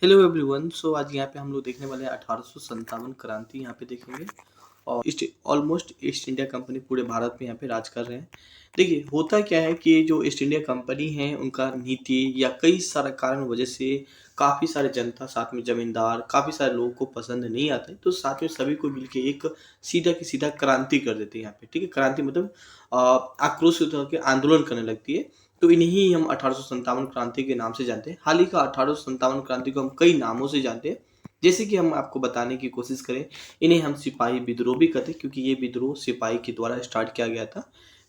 Hello everyone. सो आज यहाँ पे हम लोग देखने वाले हैं 1857 क्रांति यहाँ पे देखेंगे। और ऑलमोस्ट ईस्ट इंडिया कंपनी पूरे भारत में यहाँ पे राज कर रहे हैं। देखिए होता क्या है कि जो ईस्ट इंडिया कंपनी है उनका नीति या कई सारे कारण वजह से काफ़ी सारे जनता साथ में जमींदार काफ़ी सारे लोगों को पसंद नहीं आता है, तो साथ में सभी को मिलके एक सीधा की सीधा क्रांति कर देते हैं यहाँ पे। ठीक है, क्रांति मतलब आक्रोश होकर के आंदोलन करने लगती है। तो इन्हीं हम 1857 क्रांति के नाम से जानते हैं। हाल ही का 1857 क्रांति को हम कई नामों से जानते हैं। जैसे कि हम आपको बताने की कोशिश करें, इन्हें हम सिपाही विद्रोह भी कहते हैं क्योंकि ये विद्रोह सिपाही के द्वारा स्टार्ट किया गया था।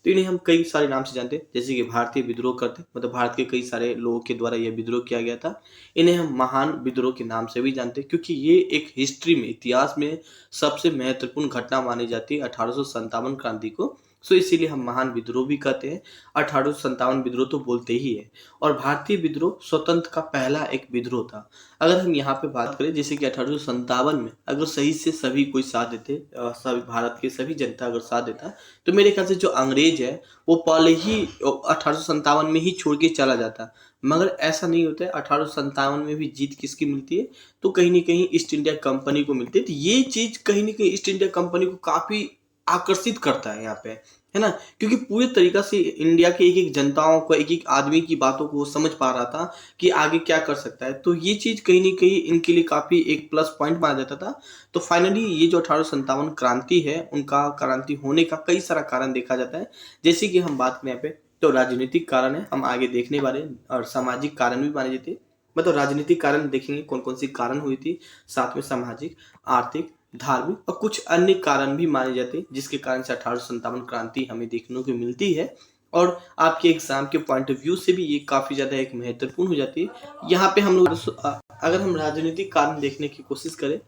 तो इन्हें हम कई सारे नाम से जानते हैं, जैसे कि भारतीय विद्रोह करते हैं, मतलब भारत के कई सारे लोगों के द्वारा यह विद्रोह किया गया था। इन्हें हम महान विद्रोह के नाम से भी जानते हैं क्योंकि ये एक हिस्ट्री में, इतिहास में सबसे महत्वपूर्ण घटना मानी जाती है 1857 क्रांति को। सो इसीलिए हम महान विद्रोह भी कहते हैं। 1857 विद्रोह तो बोलते ही है। और भारतीय विद्रोह स्वतंत्र का पहला एक विद्रोह था। अगर हम यहाँ पे बात करें, जैसे कि 1857 में अगर सही से सभी कोई साथ देते, सभी भारत के सभी जनता अगर साथ देता, तो मेरे ख्याल से जो अंग्रेज है वो पहले ही 1857 में ही छोड़ के चला जाता। मगर ऐसा नहीं होता है। 1857 में भी जीत किसकी मिलती है? तो कहीं ना कहीं ईस्ट इंडिया कंपनी को मिलती है। तो ये चीज कहीं ना कहीं ईस्ट इंडिया कंपनी को काफी आकर्षित करता है यहाँ पे, है ना? क्योंकि पूरे तरीका से इंडिया के एक एक जनताओं को, एक एक आदमी की बातों को समझ पा रहा था कि आगे क्या कर सकता है। तो ये चीज कहीं ना कहीं इनके लिए काफी एक प्लस पॉइंट माना जाता था। तो फाइनली ये जो 1857 क्रांति है, उनका क्रांति होने का कई सारा कारण देखा जाता है। जैसे कि हम बात करें यहाँ पे, तो राजनीतिक कारण है, हम आगे देखने वाले हैं, और सामाजिक कारण भी माने जाते हैं। मतलब राजनीतिक कारण देखेंगे कौन कौन सी कारण हुई थी, साथ में सामाजिक, आर्थिक, धार्मिक और कुछ अन्य कारण भी माने जाते हैं, जिसके कारण से 1857 क्रांति हमें देखने को मिलती है। और आपके एग्जाम के पॉइंट ऑफ व्यू से भी ये काफी ज्यादा एक महत्वपूर्ण हो जाती है। यहाँ पे हम लोग अगर हम राजनीतिक कारण देखने की कोशिश करें,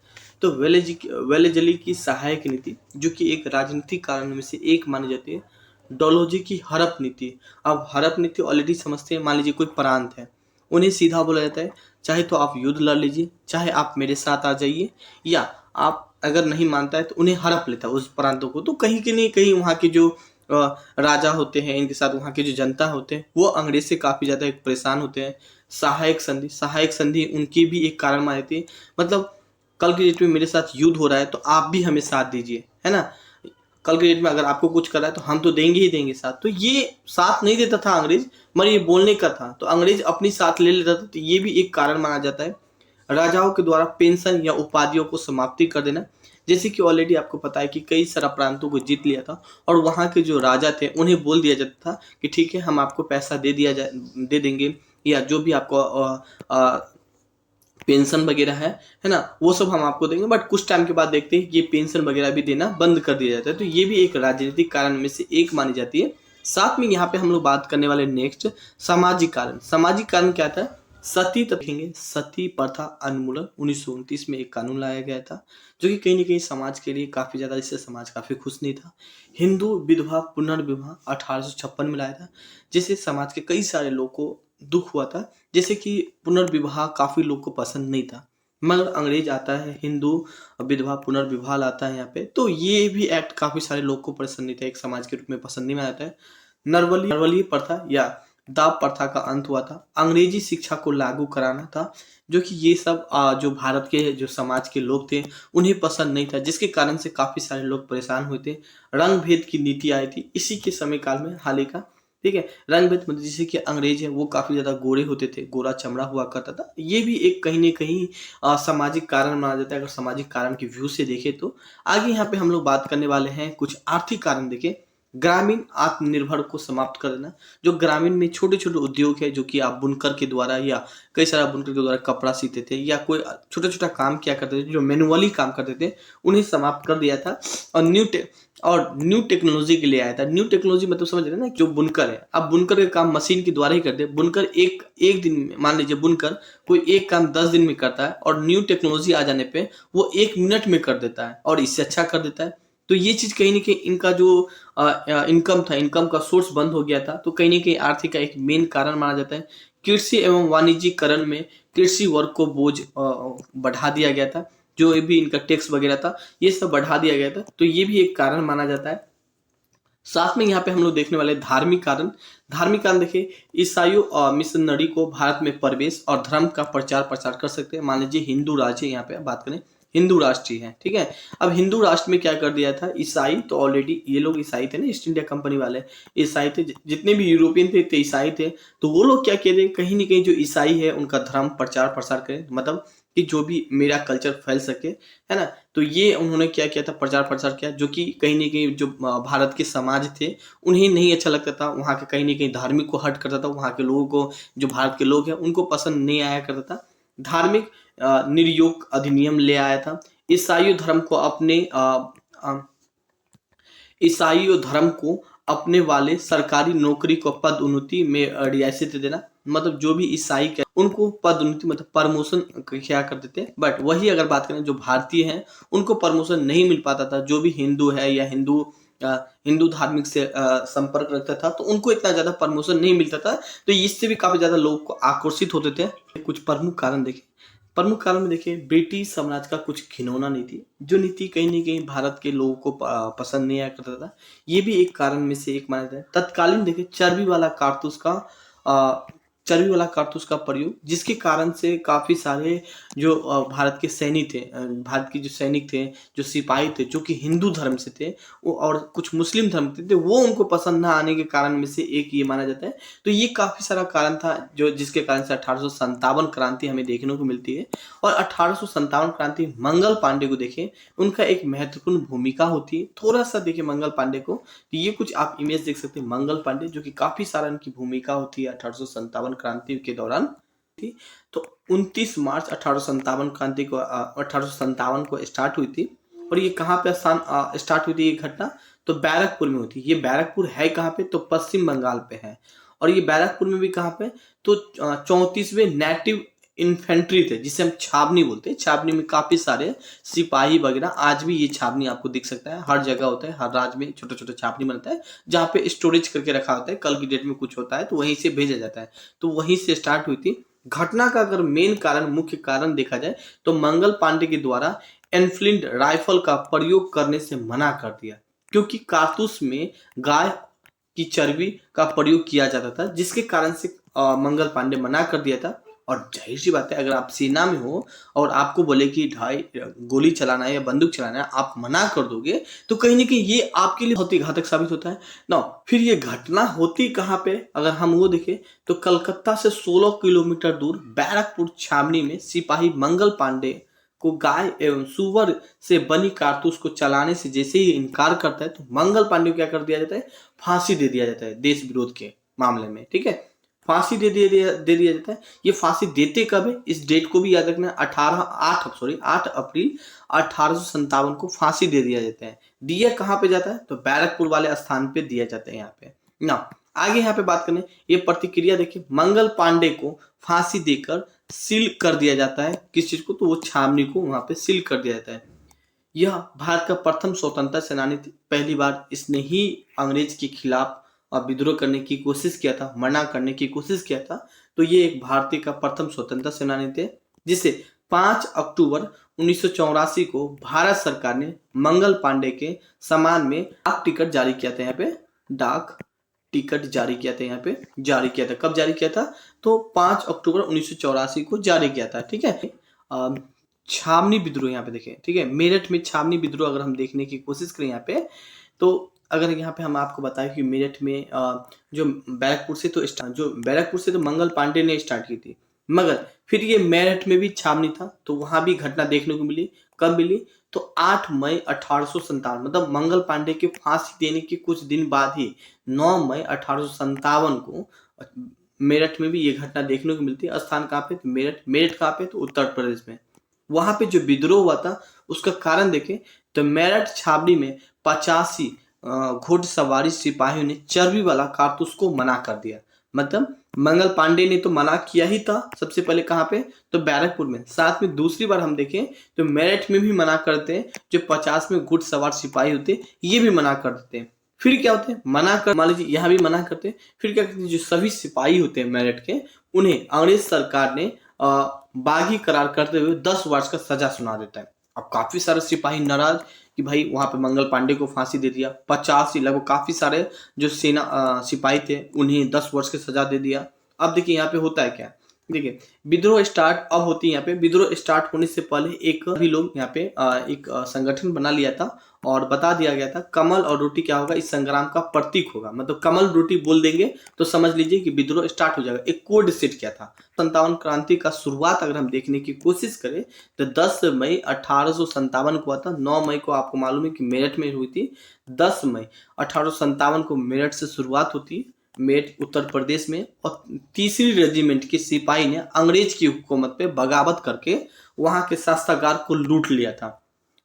तो वेलेजली की सहायक नीति, जो कि एक राजनीतिक कारण में से एक मानी जाती है। डोलोजी की हड़प नीति। अब हड़प नीति ऑलरेडी समझते हैं। मान लीजिए कोई प्रांत है, उन्हें सीधा बोला जाता है, चाहे तो आप युद्ध लड़ लीजिए, चाहे आप मेरे साथ आ जाइए, या आप अगर नहीं मानता है तो उन्हें हड़प लेता है उस प्रांतों को। तो कहीं के नहीं कहीं वहाँ के जो राजा होते हैं, इनके साथ वहाँ के जो जनता होते हैं, वो अंग्रेज से काफी ज्यादा एक परेशान होते हैं। सहायक संधि उनकी भी एक कारण मानी थी। मतलब कल के डेट में मेरे साथ युद्ध हो रहा है तो आप भी हमें साथ दीजिए, है ना? कल के डेट में अगर आपको कुछ करा है तो हम तो देंगे ही देंगे साथ। तो ये साथ नहीं देता था अंग्रेज, मगर ये बोलने का था तो अंग्रेज अपनी साथ ले लेता था। तो ये भी एक कारण माना जाता है। राजाओं के द्वारा पेंशन या उपाधियों को समाप्ति कर देना। जैसे कि ऑलरेडी आपको पता है कि कई सारा प्रांतों को जीत लिया था, और वहाँ के जो राजा थे उन्हें बोल दिया जाता था कि ठीक है, हम आपको पैसा दे देंगे, या जो भी आपको पेंशन वगैरह है ना, वो सब हम आपको देंगे। बट कुछ टाइम के बाद देखते हैं कि ये पेंशन वगैरह भी देना बंद कर दिया जाता है। तो ये भी एक राजनीतिक कारण में से एक मानी जाती है। साथ में यहाँ पे हम लोग बात करने वाले नेक्स्ट सामाजिक कारण। सामाजिक कारण क्या था? सती देखेंगे। सती प्रथा उन्मूलन 1929 में एक कानून लाया गया था, जो कि कहीं ना कहीं समाज के लिए काफी ज्यादा, इससे समाज काफी खुश नहीं था। हिंदू विधवा पुनर्विवाह 1856 में लाया था, जिससे समाज के कई सारे लोगों को दुख हुआ था। जैसे कि पुनर्विवाह काफी लोग को पसंद नहीं था, मगर अंग्रेज आता है, हिंदू विधवा पुनर्विवाह लाता है यहाँ पे। तो ये भी एक्ट काफी सारे लोग को पसंद नहीं था, एक समाज के रूप में पसंद नहीं आता है। नरवली प्रथा या दाब प्रथा का अंत हुआ था। अंग्रेजी शिक्षा को लागू कराना था, जो कि ये सब जो भारत के जो समाज के लोग थे उन्हें पसंद नहीं था, जिसके कारण से काफी सारे लोग परेशान हुए थे। रंग भेद की नीति आई थी इसी के समय काल में, हाल ही का। ठीक है, रंग भेद मतलब जैसे कि अंग्रेज है वो काफी ज्यादा गोरे होते थे, गोरा चमड़ा हुआ करता था। ये भी एक कहीं ना कहीं सामाजिक कारण माना जाता है, अगर सामाजिक कारण के व्यू से देखें तो। आगे यहाँ पे हम लोग बात करने वाले हैं कुछ आर्थिक कारण। देखें, ग्रामीण आत्मनिर्भर को समाप्त कर देना। जो ग्रामीण में छोटे छोटे उद्योग है, जो कि आप बुनकर के द्वारा या कई सारा बुनकर के द्वारा कपड़ा सीते थे, या कोई छोटा छोटा काम किया करते थे, जो मैनुअली काम करते थे, उन्हें समाप्त कर दिया था। और न्यू टेक्नोलॉजी के लिए आया था। न्यू टेक्नोलॉजी मतलब समझ रहे हैं ना, जो बुनकर है, अब बुनकर का काम मशीन के द्वारा ही करते हैं। बुनकर एक दिन में, मान लीजिए बुनकर कोई एक काम 10 दिन में करता है, और न्यू टेक्नोलॉजी आ जाने पे वो 1 मिनट में कर देता है, और इससे अच्छा कर देता है। तो ये चीज कहीं ना कहीं इनका जो इनकम था, इनकम का सोर्स बंद हो गया था। तो कहीं ना कहीं आर्थिक का एक मेन कारण माना जाता है। कृषि एवं वाणिज्यिकरण में कृषि वर्ग को बोझ बढ़ा दिया गया था। जो भी इनका टैक्स वगैरह था, ये सब बढ़ा दिया गया था। तो ये भी एक कारण माना जाता है। साथ में यहाँ पे हम लोग देखने वाले धार्मिक कारण। धार्मिक कारण देखिए, ईसाइयों और मिशनरी को भारत में प्रवेश और धर्म का प्रचार प्रसार कर सकते हैं। मान लीजिए हिंदू राज्य, यहाँ पे बात करें हिंदू राष्ट्र ही है, ठीक है। अब हिंदू राष्ट्र में क्या कर दिया था, ईसाई तो ऑलरेडी ये लोग ईसाई थे ना, ईस्ट इंडिया कंपनी वाले ईसाई थे, जितने भी यूरोपियन थे ईसाई थे। तो वो लोग क्या कहते हैं, कहीं ना कहीं जो ईसाई है उनका धर्म प्रचार प्रसार करें, मतलब कि जो भी मेरा कल्चर फैल सके, है ना। तो ये उन्होंने क्या किया था, प्रचार प्रसार किया, जो कि कहीं ना कहीं जो भारत के समाज थे उन्हें नहीं अच्छा लगता था, वहाँ के कहीं ना कहीं धार्मिक को हट करता था, वहाँ के लोगों को, जो भारत के लोग हैं उनको पसंद नहीं आया करता था। धार्मिक निर्योग अधिनियम ले आया था। ईसाई धर्म को अपने ईसाई धर्म को अपने वाले सरकारी नौकरी को पद उन्नति में रियायत देना, मतलब जो भी ईसाई के उनको पद उन्नति मतलब प्रमोशन क्या कर देते। बट वही अगर बात करें जो भारतीय हैं उनको प्रमोशन नहीं मिल पाता था। जो भी हिंदू है या हिंदू धार्मिक से संपर्क रखता था तो उनको इतना ज्यादा प्रमोशन नहीं मिलता था। तो इससे भी काफी ज्यादा लोग को आकर्षित होते थे। कुछ प्रमुख कारण देखें, प्रमुख कारण में देखिए, ब्रिटिश साम्राज्य का कुछ घिनौना नीति, जो नीति कहीं ना कहीं भारत के लोगों को पसंद नहीं आया करता था। ये भी एक कारण में से एक माना जाता है। तत्कालीन देखिए चर्बी वाला कारतूस का प्रयोग, जिसके कारण से काफी सारे जो भारत के सैनिक थे, भारत के जो सैनिक थे, जो सिपाही थे, जो कि हिंदू धर्म से थे और कुछ मुस्लिम धर्म के थे, वो उनको पसंद ना आने के कारण में से एक ये माना जाता है। तो ये काफी सारा कारण था जो जिसके कारण से 1857 क्रांति हमें देखने को मिलती है। और 1857 क्रांति मंगल पांडे को देखें, उनका एक महत्वपूर्ण भूमिका होती है। थोड़ा सा देखिए मंगल पांडे को, तो ये कुछ आप इमेज देख सकते हैं मंगल पांडे, जो कि काफी सारा इनकी भूमिका होती है 1857 क्रांति के दौरान थी। तो 29 मार्च 1857 क्रांति को 1857 को स्टार्ट हुई थी। और ये कहाँ पे स्टार्ट हुई थी ये घटना, तो बैरकपुर में हुई थी। ये बैरकपुर है कहाँ पे, तो पश्चिम बंगाल पे है। और ये बैरकपुर में भी कहाँ पे, तो 34वें नेटिव इन्फेंट्री थे, जिसे हम छावनी बोलते हैं। छावनी में काफी सारे सिपाही वगैरह, आज भी ये छावनी आपको दिख सकता है, हर जगह होता है, हर राज्य में छोटा छोटा छावनी बनता है जहाँ पे स्टोरेज करके रखा होता है। कल की डेट में कुछ होता है तो वहीं से भेजा जाता है। तो वहीं से स्टार्ट हुई थी घटना का। अगर मेन कारण, मुख्य कारण देखा जाए तो मंगल पांडे के द्वारा एनफील्ड राइफल का प्रयोग करने से मना कर दिया, क्योंकि कारतूस में गाय की चर्बी का प्रयोग किया जाता था, जिसके कारण से मंगल पांडे मना कर दिया था। और जाहिर सी बात है, अगर आप सेना में हो और आपको बोले कि ढाई गोली चलाना है या बंदूक चलाना है, आप मना कर दोगे तो कहीं ना कहीं ये आपके लिए बहुत ही घातक साबित होता है ना। फिर ये घटना होती कहाँ पे, अगर हम वो देखें तो कलकत्ता से 16 किलोमीटर दूर बैरकपुर छावनी में सिपाही मंगल पांडे को गाय एवं सुअर से बनी कारतूस को चलाने से जैसे ही इनकार करता है तो मंगल पांडे को क्या कर दिया जाता है, फांसी दे दिया जाता है देश विरोध के मामले में, ठीक है। फांसी दे दिया जाता है। ये फांसी देते कब है, इस डेट को भी याद रखना, 8 अप्रैल 1857 को फांसी दे दिया जाता है। दिया कहाँ पे जाता है, तो बैरकपुर वाले स्थान पे दिया जाता है यहाँ पे ना। आगे यहाँ पे बात करें, ये प्रतिक्रिया देखिए, मंगल पांडे को फांसी देकर सील कर दिया जाता है। किस चीज को, तो वो छावनी को वहां पे सील कर दिया जाता है। यह भारत का प्रथम स्वतंत्रता सेनानी थी। पहली बार इसने ही अंग्रेज के खिलाफ विद्रोह करने की कोशिश किया था, मना करने की कोशिश किया था। तो ये एक भारतीय का प्रथम स्वतंत्रता सेनानी थे, जिसे 5 अक्टूबर 1984 को भारत सरकार ने मंगल पांडे के सम्मान में डाक टिकट जारी किया था। यहाँ पे डाक टिकट जारी किया था, यहाँ पे जारी किया था। कब जारी किया था, तो 5 अक्टूबर 1984 को जारी किया था, ठीक है। छावनी विद्रोह यहाँ पे देखें, ठीक है, मेरठ में छावनी विद्रोह अगर हम देखने की कोशिश करें यहाँ पे, तो अगर यहाँ पे हम आपको बताएं कि मेरठ में जो बैरकपुर से तो मंगल पांडे ने स्टार्ट की थी, मगर फिर ये मेरठ में भी छावनी था, तो वहां भी घटना देखने को मिली। कब मिली, तो 8 मई 1857, मतलब मंगल पांडे के फांसी देने के कुछ दिन बाद ही 9 मई 1857 को मेरठ में भी ये घटना देखने को मिलती है। स्थान कहाँ पे, मेरठ कहाँ पे, तो उत्तर प्रदेश में। वहां पे जो विद्रोह हुआ था उसका कारण देखें तो मेरठ छावनी में 85 घुड़सवारी सिपाहियों ने चर्बी वाला कारतूस को मना कर दिया। मतलब मंगल पांडे ने तो मना किया ही था सबसे पहले, कहाँ पे, तो बैरकपुर में। साथ में दूसरी बार हम देखें तो मेरठ में भी मना करते हैं। जो 50 में घुड़सवार सिपाही होते ये भी मना कर देते हैं। फिर क्या होते हैं, मना कर, मान लीजिए यहाँ भी मना करते हैं, फिर क्या करते हैं, जो सभी सिपाही होते हैं मेरठ के, उन्हें अंग्रेज सरकार ने बागी करार करते हुए 10 वर्ष का सजा सुना देता है। अब काफी सारे सिपाही नाराज कि भाई वहाँ पे मंगल पांडे को फांसी दे दिया, 50 ही लगभग काफ़ी सारे जो सेना सिपाही थे उन्हें 10 वर्ष की सजा दे दिया। अब देखिए यहाँ पे होता है क्या, देखिए विद्रोह स्टार्ट अब होती है यहाँ पे, विद्रोह स्टार्ट होने से पहले एक भी लोग यहाँ पे एक संगठन बना लिया था और बता दिया गया था कमल और रोटी क्या होगा, इस संग्राम का प्रतीक होगा। मतलब कमल रोटी बोल देंगे तो समझ लीजिए कि विद्रोह स्टार्ट हो जाएगा। एक कोड सेट किया था। 57 क्रांति का शुरुआत अगर हम देखने की कोशिश करें तो 10 मई 1857 को हुआ था। 9 मई को आपको मालूम है कि मेरठ में हुई थी। 10 मई 1857 को मेरठ से शुरुआत होती है, मेरठ उत्तर प्रदेश में। और तीसरी रेजिमेंट के सिपाही ने अंग्रेज की हुकूमत पे बगावत करके वहां के शस्त्रागार को लूट लिया था।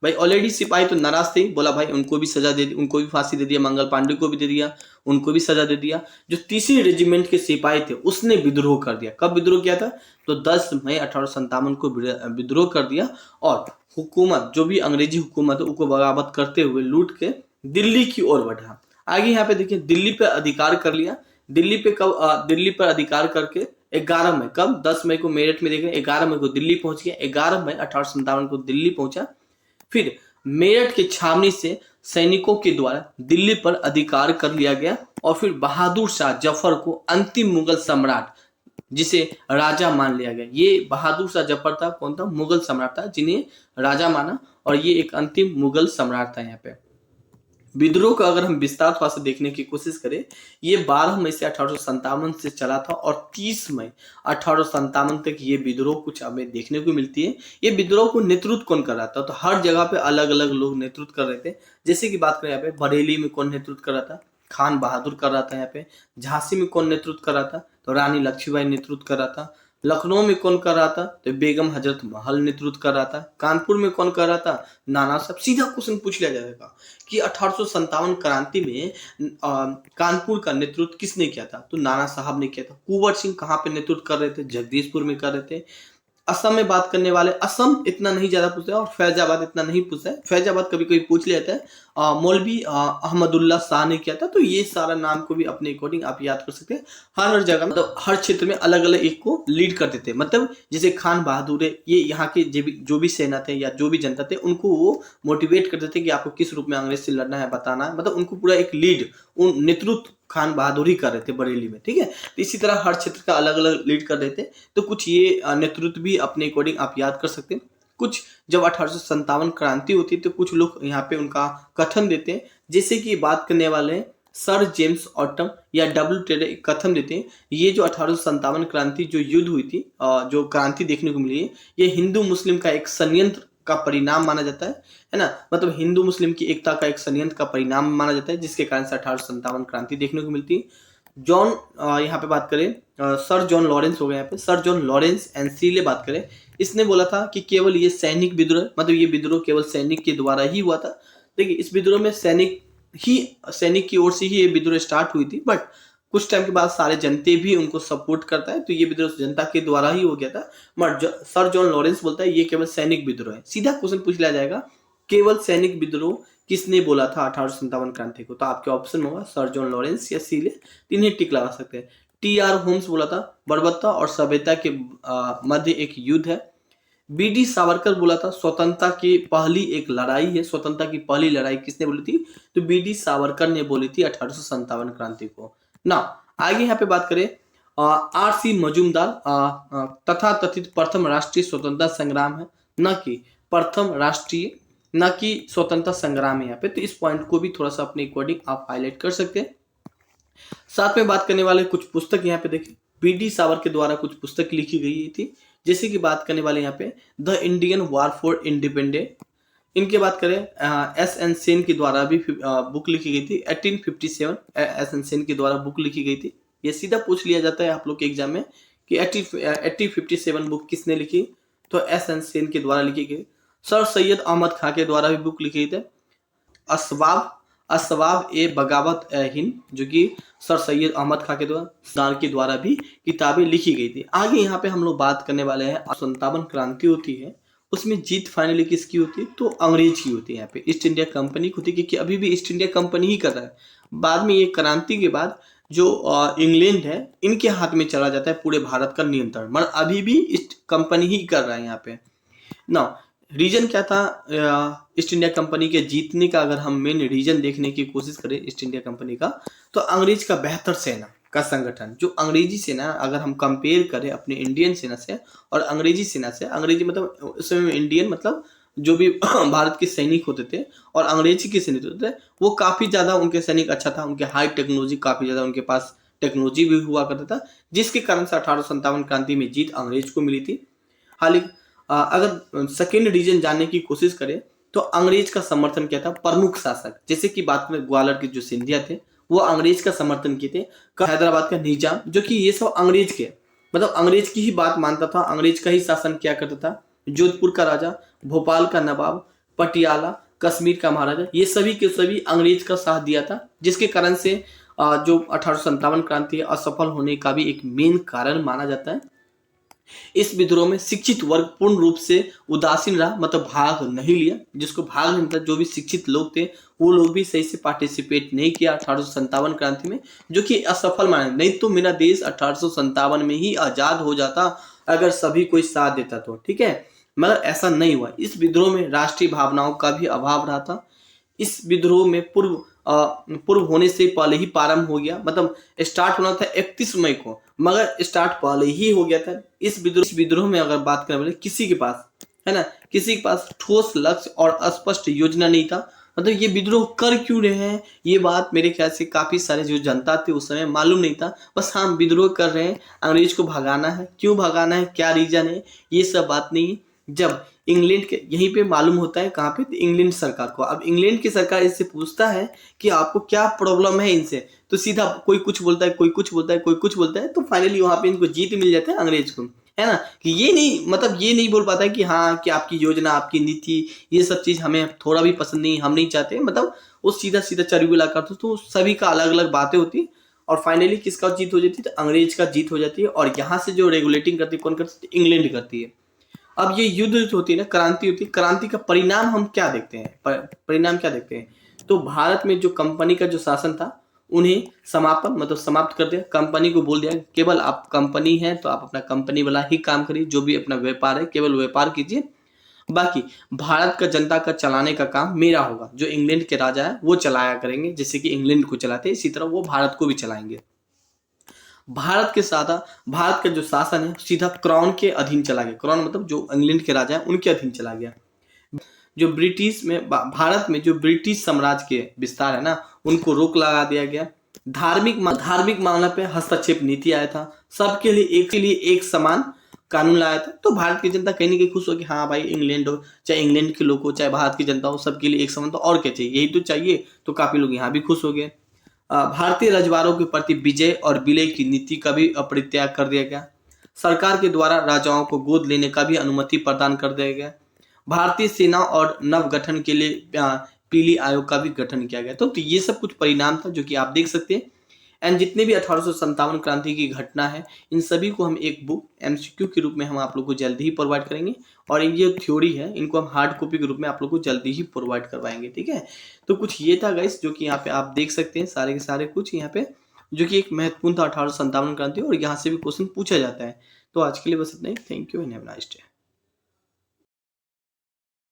भाई ऑलरेडी सिपाही तो नाराज थे, बोला भाई उनको भी सजा दे दी, उनको भी फांसी दे दिया, मंगल पांडे को भी दे दिया, उनको भी सजा दे दिया। जो तीसरी रेजिमेंट के सिपाही थे उसने विद्रोह कर दिया। कब विद्रोह किया था, तो 10 मई 1857 को विद्रोह कर दिया और हुकूमत जो भी अंग्रेजी हुकूमत है उसको बगावत करते हुए लूट के दिल्ली की ओर बढ़ा। आगे यहाँ पे देखिए दिल्ली पे अधिकार कर लिया। दिल्ली पे कब दिल्ली पर अधिकार करके 11 मई, कब 10 मई को मेरठ में देखें, 11 मई को दिल्ली पहुंच गया। 11 मई 1857 को दिल्ली पहुंचा। फिर मेरठ के छावनी से सैनिकों के द्वारा दिल्ली पर अधिकार कर लिया गया और फिर बहादुर शाह जफर को अंतिम मुगल सम्राट, जिसे राजा मान लिया गया। ये बहादुर शाह जफर था, कौन था, मुगल सम्राट था जिन्हें राजा माना, और ये एक अंतिम मुगल सम्राट था। यहाँ पे विद्रोह का अगर हम विस्तार थोड़ा सा देखने की कोशिश करें, ये 12 मई से 1857 से चला था और 30 मई 1857 तक ये विद्रोह कुछ हमें देखने को मिलती है। ये विद्रोह को नेतृत्व कौन कर रहा था, तो हर जगह पे अलग अलग लोग नेतृत्व कर रहे थे। जैसे कि बात करें यहाँ पे बरेली में कौन नेतृत्व कर रहा था, खान बहादुर कर रहा था। यहाँ पे झांसी में कौन नेतृत्व कर रहा था, तो रानी लक्ष्मीबाई नेतृत्व कर रहा था। लखनऊ में कौन कर रहा था, तो बेगम हजरत महल नेतृत्व कर रहा था। कानपुर में कौन कर रहा था, नाना साहब। सीधा क्वेश्चन पूछ लिया जाएगा कि 1857 क्रांति में कानपुर का नेतृत्व किसने किया था, तो नाना साहब ने किया था। कुंवर सिंह कहाँ पे नेतृत्व कर रहे थे, जगदीशपुर में कर रहे थे। असम में बात करने वाले, असम इतना नहीं ज्यादा पूछता है और फैजाबाद इतना नहीं पूछता है। फैजाबाद कभी कभी पूछ लिया जाता है। मौलवी अहमदुल्ला शाह ने किया था। तो ये सारा नाम को भी अपने अकॉर्डिंग आप याद कर सकते हैं। हर जगह मतलब हर क्षेत्र में अलग अलग एक को लीड कर देते हैं। मतलब जैसे खान बहादुर है, ये यहाँ के जो भी सेना थे या जो भी जनता थे उनको वो मोटिवेट कर देते कि आपको किस रूप में अंग्रेज से लड़ना है, बताना है। मतलब उनको पूरा एक लीड, उन नेतृत्व खान बहादुर ही कर रहे थे बरेली में, ठीक है। तो इसी तरह हर क्षेत्र का अलग अलग लीड कर देते। तो कुछ ये नेतृत्व भी अपने अकॉर्डिंग आप याद कर सकते हैं। कुछ जब 1857 क्रांति होती है तो कुछ लोग यहाँ पे उनका कथन देते हैं। जैसे कि बात करने वाले हैं सर जेम्स ऑटम या डब्ल्यू टेलर कथन देते हैं। ये जो 1857 क्रांति जो युद्ध हुई थी, जो क्रांति देखने को मिली है, ये हिंदू मुस्लिम का एक संयंत्र का परिणाम माना जाता है ना। मतलब हिंदू मुस्लिम की एकता का एक संयंत्र का परिणाम माना जाता है, जिसके कारण से 1857 क्रांति देखने को मिलती है। जॉन यहाँ पे बात करें, सर जॉन लॉरेंस हो गए यहाँ पे, सर जॉन लॉरेंस एंड सीले बात करें, इसने बोला था कि केवल ये सैनिक विद्रोह, मतलब ये विद्रोह केवल सैनिक के द्वारा ही हुआ था। देखिए इस विद्रोह में सैनिक की ओर से ही ये विद्रोह स्टार्ट हुई थी, बट कुछ टाइम के बाद सारे जनते भी उनको सपोर्ट करता है, तो ये विद्रोह जनता के द्वारा ही हो गया था। बट सर जॉन लॉरेंस बोलता है ये केवल सैनिक विद्रोह है। सीधा क्वेश्चन पूछ लिया जाएगा, केवल सैनिक विद्रोह किसने बोला था 1857 क्रांति को, तो आपके ऑप्शन होगा सर जॉन लॉरेंस या सीले, तीन टिक लगा सकते हैं। टी.आर. होम्स बोला था बर्बरता और सभ्यता के मध्य एक युद्ध है। बी.डी. सावरकर बोला था स्वतंत्रता की पहली एक लड़ाई है। स्वतंत्रता की पहली लड़ाई किसने बोली थी, तो बी.डी. सावरकर ने बोली थी 1857 क्रांति को ना। आगे यहाँ पे बात करें आर.सी. मजूमदार तथा कथित प्रथम राष्ट्रीय स्वतंत्रता संग्राम है, न कि प्रथम राष्ट्रीय, न कि स्वतंत्रता संग्राम है यहाँ पे। तो इस पॉइंट को भी थोड़ा सा अपने अकॉर्डिंग आप हाईलाइट कर सकते हैं। साथ में बात करने वाले कुछ पुस्तक यहाँ पे देखें, बी.डी. सावरकर के द्वारा कुछ पुस्तक लिखी गई थी। जैसे कि बात करने वाले यहाँ पे the Indian war for independence, इनके बात करें एस.एन. सेन के द्वारा भी बुक लिखी गई थी। 1857 एस.एन. सेन के द्वारा बुक लिखी गई थी। ये सीधा पूछ लिया जाता है आप लोग के एग्जाम में कि 1857 बुक किसने लिखी, तो एस.एन. सेन के द्वारा लिखी गई। सर सैयद अहमद खां के द्वारा भी बुक लिखी गई थी। असवाब ए बगावत हिंद, जो कि सर सैयद अहमद खां के द्वारा भी किताबें लिखी गई थी। आगे यहाँ पे हम लोग बात करने वाले हैं 57 क्रांति होती है, उसमें जीत फाइनली किसकी होती है, तो अंग्रेज की होती है। यहाँ पे ईस्ट इंडिया कंपनी होती है, क्योंकि अभी भी ईस्ट इंडिया कंपनी ही कर रहा है। बाद में ये क्रांति के बाद जो इंग्लैंड है इनके हाथ में चला जाता है पूरे भारत का नियंत्रण, मगर अभी भी ईस्ट कंपनी ही कर रहा है यहाँ पे ना। रीजन क्या था ईस्ट इंडिया कंपनी के जीतने का? अगर हम मेन रीजन देखने की कोशिश करें ईस्ट इंडिया कंपनी का, तो अंग्रेज का बेहतर सेना का संगठन। जो अंग्रेजी सेना, अगर हम कंपेयर करें अपने इंडियन सेना से और अंग्रेजी सेना से, अंग्रेजी मतलब उस समय इंडियन मतलब जो भी भारत के सैनिक होते थे और अंग्रेजी के सैनिक होते थे, वो काफ़ी ज़्यादा उनके सैनिक अच्छा था, उनके हाई टेक्नोलॉजी काफ़ी ज़्यादा उनके पास टेक्नोलॉजी भी हुआ करता था, जिसके कारण से 1857 क्रांति में जीत अंग्रेज को मिली थी। हालांकि अगर सेकेंड रीजन जानने की कोशिश करें तो अंग्रेज का समर्थन किया था प्रमुख शासक, जैसे कि बात करें ग्वालियर के जो सिंधिया थे वो अंग्रेज का समर्थन किए थे। हैदराबाद का निजाम, जो कि ये सब अंग्रेज के मतलब अंग्रेज की ही बात मानता था, अंग्रेज का ही शासन किया करता था। जोधपुर का राजा, भोपाल का नवाब, पटियाला, कश्मीर का महाराजा, ये सभी के सभी अंग्रेज का साथ दिया था, जिसके कारण से जो 1857 क्रांति असफल होने का भी एक मेन कारण माना जाता है। इस विद्रोह में शिक्षित वर्ग पूर्ण रूप से उदासीन रहा, मतलब भाग नहीं लिया। जिसको भाग नहीं था, जो भी शिक्षित लोग थे वो लोग भी सही से पार्टिसिपेट नहीं किया 1857 क्रांति में, जो कि असफल माना। नहीं तो मेरा देश 1857 में ही आजाद हो जाता अगर सभी कोई साथ देता तो, ठीक है, मगर ऐसा नहीं हुआ। इस विद्रोह में राष्ट्रीय भावनाओं का भी अभाव रहा था। इस विद्रोह में पूर्व होने से पहले ही प्रारंभ हो गया, मतलब स्टार्ट होना था 31 मई को, मगर स्टार्ट पहले ही हो गया था। इस विद्रोह में अगर बात करें किसी के पास, है ना, किसी के पास ठोस लक्ष्य और स्पष्ट योजना नहीं था। मतलब ये विद्रोह कर क्यों रहे हैं, ये बात मेरे ख्याल से काफी सारे जो जनता थे उस समय मालूम नहीं था। बस हाँ, विद्रोह कर रहे हैं, अंग्रेज को भगाना है, क्यों भगाना है, क्या रीजन है, ये सब बात नहीं है। जब इंग्लैंड के यहीं पे मालूम होता है, कहाँ पे, इंग्लैंड सरकार को। अब इंग्लैंड की सरकार इससे पूछता है कि आपको क्या प्रॉब्लम है इनसे, तो सीधा कोई कुछ बोलता है, कोई कुछ बोलता है, कोई कुछ बोलता है, तो फाइनली वहां पे इनको जीत मिल जाता है अंग्रेज को, है ना। कि ये नहीं, मतलब ये नहीं बोल पाता है कि हाँ कि आपकी योजना, आपकी नीति, ये सब चीज हमें थोड़ा भी पसंद नहीं, हम नहीं चाहते, मतलब वो सीधा सीधा चरगुला करते। तो सभी का अलग अलग बातें होती और फाइनली किसका जीत हो जाती है, तो अंग्रेज का जीत हो जाती है। और यहाँ से जो रेगुलेटिंग करती है, कौन करती है, इंग्लैंड करती है। अब ये युद्ध होती है ना, क्रांति होती है, क्रांति का परिणाम हम क्या देखते हैं, परिणाम क्या देखते हैं, तो भारत में जो कंपनी का जो शासन था उन्हें समापन, मतलब समाप्त कर दिया। कंपनी को बोल दिया केवल आप कंपनी है तो आप अपना कंपनी वाला ही काम करिए, जो भी अपना व्यापार है केवल व्यापार कीजिए, बाकी भारत का जनता का चलाने का काम मेरा होगा। जो इंग्लैंड के राजा है वो चलाया करेंगे, जैसे कि इंग्लैंड को चलाते इसी तरह वो भारत को भी चलाएंगे। भारत के साथ भारत का जो शासन है सीधा क्राउन के अधीन चला गया। क्राउन मतलब जो इंग्लैंड के राजा है उनके अधीन चला गया। जो ब्रिटिश में, भारत में जो ब्रिटिश साम्राज्य के विस्तार है ना, उनको रोक लगा दिया गया। धार्मिक मामला पे हस्तक्षेप नीति आया था। सबके लिए एक समान कानून लाया था। तो भारत की जनता कहीं ना कहीं खुश हो कि हाँ भाई, इंग्लैंड हो चाहे इंग्लैंड के लोग हो चाहे भारत की जनता हो, सबके लिए एक समान, तो और क्या चाहिए, यही तो चाहिए। तो काफी लोग यहाँ भी खुश हो गए। भारतीय रजवाड़ों के प्रति विजय और विलय की नीति का भी परित्याग कर दिया गया। सरकार के द्वारा राजाओं को गोद लेने का भी अनुमति प्रदान कर दिया गया। भारतीय सेना और नव गठन के लिए पीली आयोग का भी गठन किया गया। तो ये सब कुछ परिणाम था जो कि आप देख सकते हैं। एंड जितने भी 1857 क्रांति की घटना है, इन सभी को हम एक बुक एमसीक्यू के रूप में हम आप लोग को जल्दी ही प्रोवाइड करेंगे। और ये थ्योरी है, इनको हम हार्ड कॉपी के रूप में आप लोग को जल्दी ही प्रोवाइड करवाएंगे, ठीक है। तो कुछ ये था गाइस, जो कि यहाँ पे आप देख सकते हैं सारे के सारे कुछ यहाँ पे, जो कि एक महत्वपूर्ण था 1857 क्रांति, और यहाँ से भी क्वेश्चन पूछा जाता है। तो आज के लिए बस इतना ही। Thank you and have a nice day.